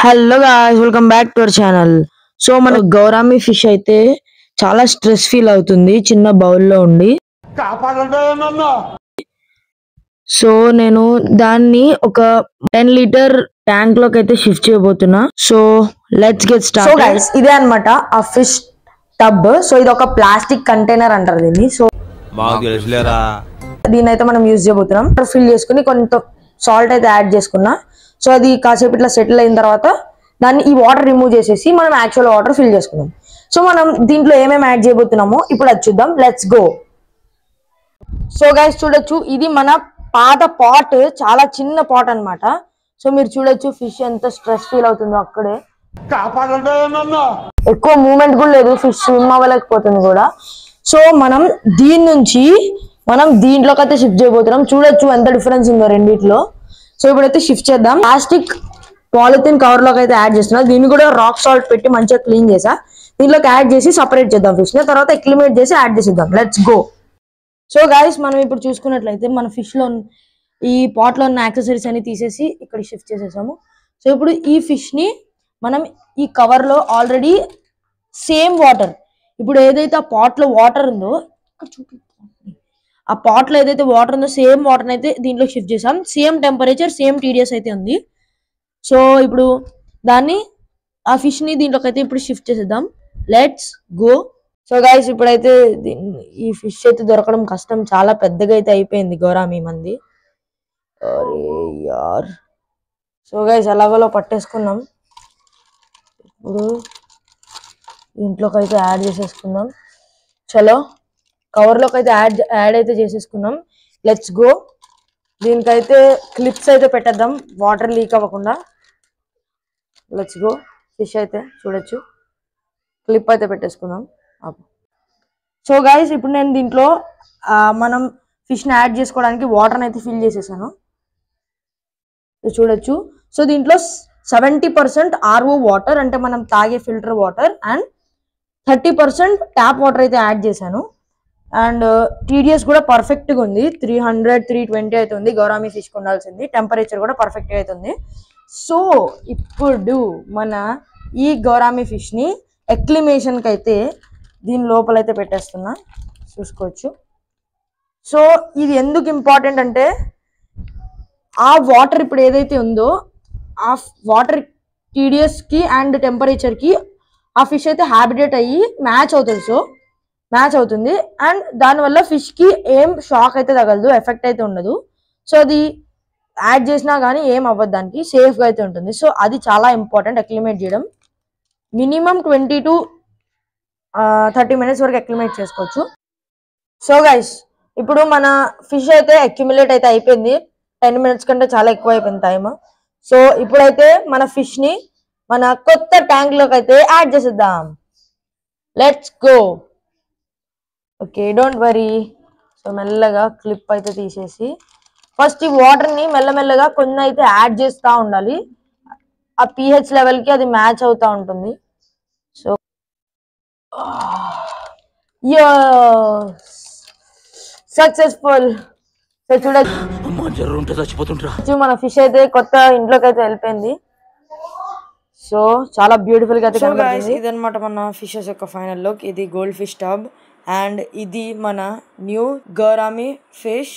Hello guys, welcome back to our channel. So మన gourami fish అయితే చాలా stress feel అవుతుంది చిన్న బౌల్లో ఉండి. సో నేను దాన్ని ఒక 10 లీటర్ ట్యాంక్ లోకి అయితే షిఫ్ట్ చేయబోతున్నా. So let's get start. So guys, ఇదే అన్నమాట ఆ ఫిష్ టబ్. సో ఇది ఒక ప్లాస్టిక్ కంటైనర్ అంటారు దీన్ని. సో దీన్ని అయితే మనం యూజ్ చేయబోతున్నాం. ఫిల్ చేసుకుని కొంత సాల్ట్ అయితే యాడ్ చేసుకున్నా. సో అది కాసేపు ఇట్లా సెటిల్ అయిన తర్వాత దాన్ని ఈ వాటర్ రిమూవ్ చేసేసి మనం యాక్చువల్ వాటర్ ఫిల్ చేసుకున్నాం. సో మనం దీంట్లో ఏమేమి యాడ్ చేయబోతున్నామో ఇప్పుడు అది చూద్దాం. Let's go. సో గైస్ చూడొచ్చు, ఇది మన పాత పాట్, చాలా చిన్న పాట్ అన్నమాట. సో మీరు చూడొచ్చు ఫిష్ ఎంత స్ట్రెస్ ఫీల్ అవుతుందో అక్కడే. ఎక్కువ మూమెంట్ కూడా లేదు, ఫిష్ స్విమ్ అవ్వలేకపోతుంది కూడా. సో మనం దీని నుంచి దీంట్లోకి అయితే షిఫ్ట్ చేయబోతున్నాం. చూడొచ్చు ఎంత డిఫరెన్స్ ఉందో రెండిట్లో. సో ఇప్పుడైతే షిఫ్ట్ చేద్దాం. ప్లాస్టిక్ పాలిథిన్ కవర్ లోకి అయితే యాడ్ చేస్తున్నా. దీన్ని కూడా రాక్ సాల్ట్ పెట్టి మంచిగా క్లీన్ చేసా. దీంట్లోకి యాడ్ చేసి సపరేట్ చేద్దాం ఫిష్ ని. తర్వాత ఎక్లిమేట్ చేసి యాడ్ చేసేద్దాం. Let's go. సో గైస్, మనం ఇప్పుడు చూసుకున్నట్లయితే మన ఫిష్ లో ఈ పాట్ లో ఉన్న యాక్సెసరీస్ అన్ని తీసేసి ఇక్కడ షిఫ్ట్ చేసేసాము. సో ఇప్పుడు ఈ ఫిష్ ని మనం ఈ కవర్ లో ఆల్రెడీ సేమ్ వాటర్, ఇప్పుడు ఏదైతే ఆ పాట్ లో వాటర్ ఉందో ఇక్కడ ఆ పాట్ లో ఏదైతే వాటర్ ఉందో సేమ్ వాటర్ అయితే దీంట్లో షిఫ్ట్ చేసాం. సేమ్ టెంపరేచర్, సేమ్ టీడీఎస్ అయితే ఉంది. సో ఇప్పుడు ఆ ఫిష్ ని దీంట్లోకి అయితే ఇప్పుడు షిఫ్ట్ చేసేద్దాం. Let's go. సో గైస్, ఇప్పుడైతే ఈ ఫిష్ అయితే దొరకడం కష్టం, చాలా పెద్దగా అయితే అయిపోయింది గౌరామి మంది. అరే యార్. సో గైస్, అలాగలో పట్టేసుకున్నాం. ఇప్పుడు దీంట్లోకి అయితే యాడ్ చేసేసుకుందాం. చలో, కవర్లోకి అయితే యాడ్ అయితే చేసేసుకున్నాం. Let's go. దీనికైతే క్లిప్స్ అయితే పెట్టేద్దాం వాటర్ లీక్ అవ్వకుండా. Let's go. ఫిష్ అయితే చూడొచ్చు, క్లిప్ అయితే పెట్టేసుకుందాం. సో గైస్, ఇప్పుడు నేను దీంట్లో మనం ఫిష్ని యాడ్ చేసుకోవడానికి వాటర్ని అయితే ఫిల్ చేసేసాను. చూడొచ్చు. సో దీంట్లో 70% RO వాటర్, అంటే మనం తాగే filter water, and 30% tap water అయితే యాడ్ చేశాను. అండ్ టీడీఎస్ కూడా పర్ఫెక్ట్గా ఉంది. 300, 320 అయితే ఉంది గౌరామి ఫిష్కి ఉండాల్సింది. టెంపరేచర్ కూడా పర్ఫెక్ట్గా అయితే ఉంది. సో ఇప్పుడు మన ఈ గౌరామి ఫిష్ని ఎక్లిమేషన్కి అయితే దీని లోపలైతే పెట్టేస్తున్నా, చూసుకోవచ్చు. సో ఇది ఎందుకు ఇంపార్టెంట్ అంటే ఆ వాటర్ ఇప్పుడు ఏదైతే ఉందో ఆ వాటర్ టీడీఎస్కి అండ్ టెంపరేచర్కి ఆ ఫిష్ అయితే హ్యాబిటేట్ అయ్యి మ్యాచ్ అవుతుంది. అండ్ దానివల్ల ఫిష్కి ఏం షాక్ అయితే తగలదు, ఎఫెక్ట్ అయితే ఉండదు. సో అది యాడ్ చేసినా కానీ ఏం అవ్వదు, దానికి సేఫ్గా అయితే ఉంటుంది. సో అది చాలా ఇంపార్టెంట్ ఎక్లిమేట్ చేయడం. మినిమం 20 to 30 minutes వరకు ఎక్లిమేట్ చేసుకోవచ్చు. సో గైస్, ఇప్పుడు మన ఫిష్ అయితే అక్యుములేట్ అయితే అయిపోయింది. 10 minutes కంటే చాలా ఎక్కువ అయిపోయింది టైమ్. సో ఇప్పుడైతే మన ఫిష్ని మన కొత్త ట్యాంక్లోకి అయితే యాడ్ చేసేద్దాం. Let's go. Okay, don't worry. So మెల్లగా క్లిప్ అయితే తీసేసి ఫస్ట్ ఈ వాటర్ని మెల్లమెల్లగా కొన్ని అయితే యాడ్ చేస్తూ ఉండాలి. ఆ pH లెవెల్కి అది మ్యాచ్ అవుతూ ఉంటుంది. So successful. సో చూడొచ్చు, మన ఫిష్ అయితే కొత్త ఇంట్లోకి అయితే వెళ్ళిపోయింది. సో చాలా బ్యూటిఫుల్ గా అయితే కనిపిస్తుంది. ఇదన్నమాట మన ఫిషెస్ యొక్క ఫైనల్ లుక్. ఇది గోల్డ్ ఫిష్ టబ్ అండ్ ఇది మన న్యూ గౌరామి ఫిష్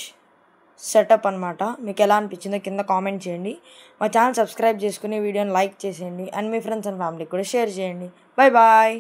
సెటప్ అనమాట. మీకు ఎలా అనిపించిందో కింద కామెంట్ చేయండి. మా ఛానల్ సబ్స్క్రైబ్ చేసుకుని వీడియోని లైక్ చేసేయండి అండ్ మీ ఫ్రెండ్స్ అండ్ ఫ్యామిలీకి కూడా షేర్ చేయండి. Bye bye.